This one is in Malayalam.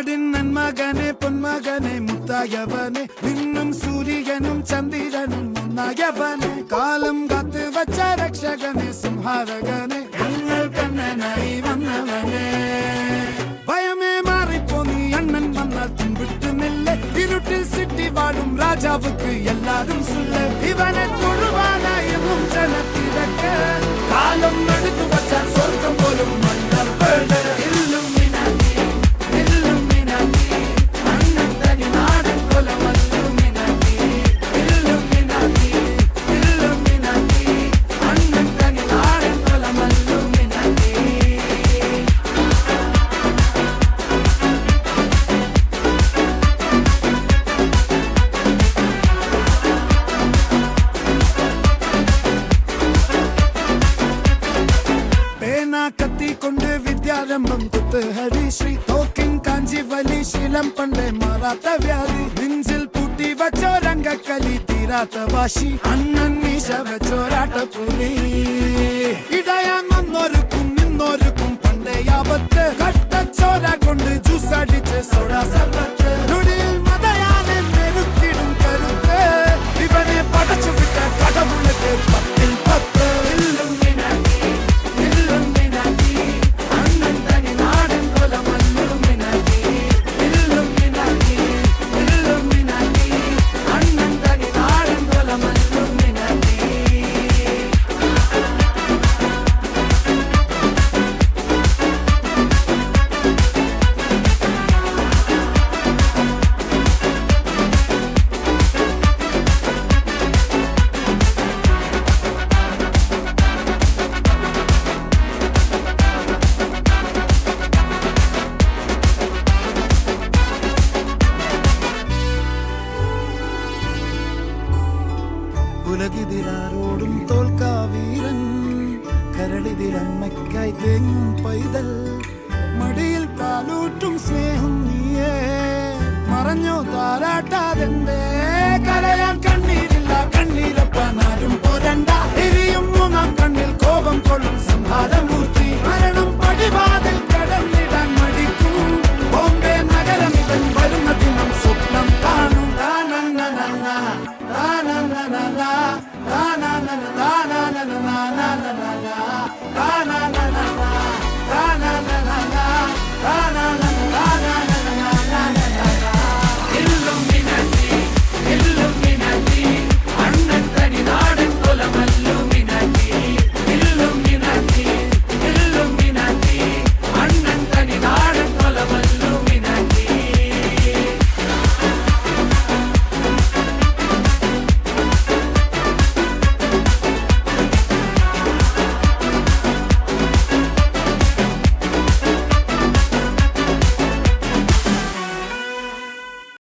നാടിൻ നന്മകനെ പൊന്മകനെ മുത്തായവനെ നിന്നും സൂര്യനും ചന്ദ്രനും ഒന്നായവനെ കാലം കാത്ത് വച്ച രക്ഷകനെ സംഹാരകനെ ഞങ്ങൾ കണ്ണനായി വന്നവനെ ഭയമേ മാറിപ്പോ നീ അണ്ണൻ വന്നാൽ തുമ്പിട്ടുന്നില്ല ഇരുട്ടിൽ സിറ്റി വാഴും രാജാവുക്ക് എല്ലാരും സുല്ല ഇവനെ തൊഴുവാനായും ജനത്തിരക്ക് കാലം എടുത്തു വച്ചാൽ സ്വർഗം പോലും മണ്ണൽ വീട് കത്തിക്കൊണ്ട് വിദ്യാരംഭം കുത്ത് ഹരിശ്രീ തോക്കിൻ കാഞ്ചി വലി ശീലം പണ്ടേ മാറാത്ത വ്യാധി നെഞ്ചിൽ പൂട്ടി വച്ചോരംഗക്കലി തീരാത്ത വാശി അണ്ണൻ മീശ വെച്ചോരാട്ടപ്പുലി ഇടയാൻ വന്നോർക്കും നിന്നോർക്കും പണ്ടേ ആപത്ത് കട്ടച്ചോര കൊണ്ട് ജ്യൂസ് അടിച്ച് സോഡാ സർബത്ത് നൊടിയിൽ മതയാനെ മെരുക്കിടും കരുത്ത് ഇവനെ പടച്ചു വിട്ട കടവുള്ളത് 10-10 ഉലകിതിരാരോടും തോൽക്കാവീരൻ കരളിതിരമ്മയ്ക്കായി തേങ്ങും പൈതൽ മടിയിൽ പാലൂട്ടും സ്നേഹം നീയേ മറഞ്ഞോ താരാട്ടാതെന്തേ കരയാൻ കണ്ണീരില്ല കണ്ണീരപ്പാനാരും പോരണ്ട എരിയും മൂന്നാം കണ്ണിൽ കോപം കൊള്ളും സംഹാരമൂർത്തി